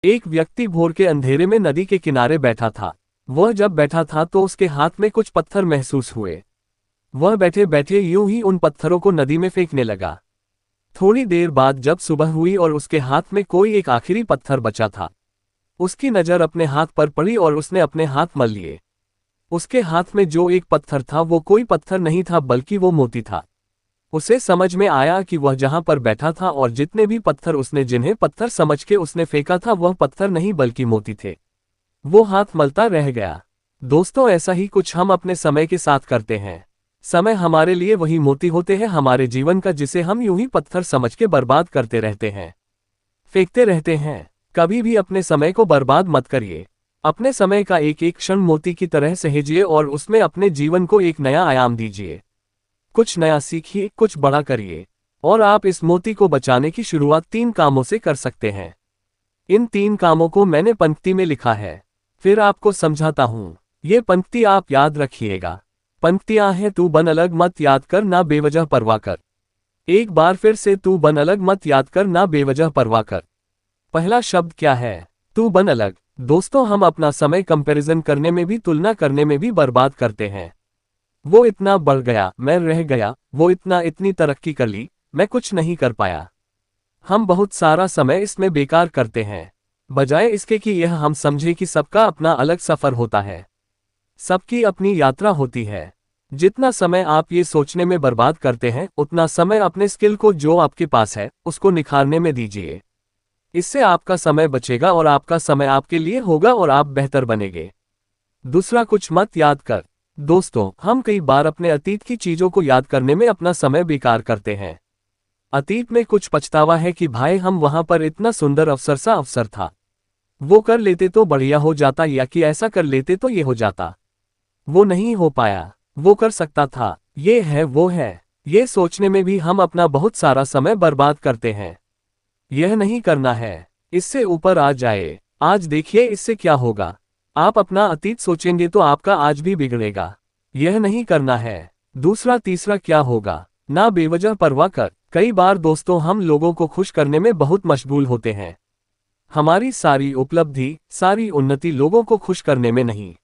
एक व्यक्ति भोर के अंधेरे में नदी के किनारे बैठा था। वह जब बैठा था तो उसके हाथ में कुछ पत्थर महसूस हुए। वह बैठे बैठे यूं ही उन पत्थरों को नदी में फेंकने लगा। थोड़ी देर बाद जब सुबह हुई और उसके हाथ में कोई एक आखिरी पत्थर बचा था, उसकी नज़र अपने हाथ पर पड़ी और उसने अपने हाथ मल लिए। उसके हाथ में जो एक पत्थर था वो कोई पत्थर नहीं था बल्कि वो मोती था। उसे समझ में आया कि वह जहां पर बैठा था और जितने भी पत्थर उसने जिन्हें पत्थर समझ के उसने फेंका था वह पत्थर नहीं बल्कि मोती थे। वो हाथ मलता रह गया। दोस्तों, ऐसा ही कुछ हम अपने समय के साथ करते हैं। समय हमारे लिए वही मोती होते हैं हमारे जीवन का, जिसे हम यूं ही पत्थर समझ के बर्बाद करते रहते हैं, फेंकते रहते हैं। कभी भी अपने समय को बर्बाद मत करिए। अपने समय का एक एक क्षण मोती की तरह सहेजिए और उसमें अपने जीवन को एक नया आयाम दीजिए। कुछ नया सीखिए, कुछ बड़ा करिए। और आप इस मोती को बचाने की शुरुआत 3 कामों से कर सकते हैं। इन 3 कामों को मैंने पंक्ति में लिखा है, फिर आपको समझाता हूं। ये पंक्ति आप याद रखिएगा। पंक्तियां हैं, तू बन अलग मत याद कर ना बेवजह परवाह कर। एक बार फिर से, तू बन अलग मत याद कर ना बेवजह परवाह कर। पहला शब्द क्या है? तू बन अलग। दोस्तों, हम अपना समय कंपैरिजन करने में भी, तुलना करने में भी बर्बाद करते हैं। वो इतना बढ़ गया, मैं रह गया। वो इतनी तरक्की कर ली, मैं कुछ नहीं कर पाया। हम बहुत सारा समय इसमें बेकार करते हैं, बजाय इसके कि यह हम समझे कि सबका अपना अलग सफर होता है, सबकी अपनी यात्रा होती है। जितना समय आप ये सोचने में बर्बाद करते हैं, उतना समय अपने स्किल को जो आपके पास है उसको निखारने में दीजिए। इससे आपका समय बचेगा और आपका समय आपके लिए होगा और आप बेहतर बनेंगे। दूसरा, कुछ मत याद कर। दोस्तों, हम कई बार अपने अतीत की चीजों को याद करने में अपना समय बेकार करते हैं। अतीत में कुछ पछतावा है कि भाई हम वहां पर इतना सुंदर अवसर था, वो कर लेते तो बढ़िया हो जाता, या कि ऐसा कर लेते तो ये हो जाता। वो नहीं हो पाया, वो कर सकता था, ये है वो है। ये सोचने में भी हम अपना बहुत सारा समय बर्बाद करते हैं। यह नहीं करना है। इससे ऊपर आ जाए। आज देखिए इससे क्या होगा। आप अपना अतीत सोचेंगे तो आपका आज भी बिगड़ेगा। यह नहीं करना है। दूसरा, तीसरा क्या होगा? ना बेवजह परवाह कर। कई बार दोस्तों, हम लोगों को खुश करने में बहुत मशगूल होते हैं। हमारी सारी उपलब्धि, सारी उन्नति लोगों को खुश करने में नहीं।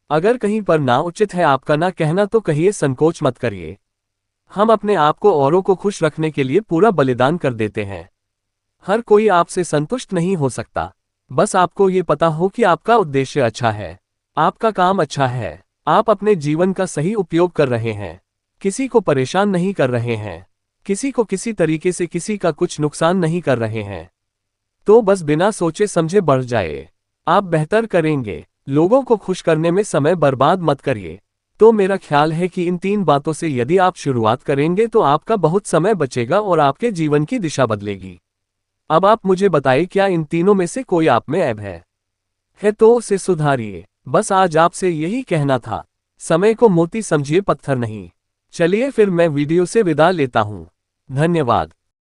अगर कहीं पर ना उचित है आपका ना कहना तो कहिए, संकोच मत करिए। हम अपने आप को औरों को खुश रखने के लिए पूरा बलिदान कर देते हैं। हर कोई आपसे संतुष्ट नहीं हो सकता। बस आपको ये पता हो कि आपका उद्देश्य अच्छा है, आपका काम अच्छा है, आप अपने जीवन का सही उपयोग कर रहे हैं, किसी को परेशान नहीं कर रहे हैं, किसी को किसी तरीके से किसी का कुछ नुकसान नहीं कर रहे हैं, तो बस बिना सोचे समझे बढ़ जाए। आप बेहतर करेंगे। लोगों को खुश करने में समय बर्बाद मत करिए। तो मेरा ख्याल है कि इन 3 बातों से यदि आप शुरुआत करेंगे तो आपका बहुत समय बचेगा और आपके जीवन की दिशा बदलेगी। अब आप मुझे बताइए, क्या इन तीनों में से कोई आप में ऐब है तो उसे सुधारिए। बस आज आपसे यही कहना था। समय को मोती समझिए, पत्थर नहीं। चलिए फिर मैं वीडियो से विदा लेता हूँ। धन्यवाद।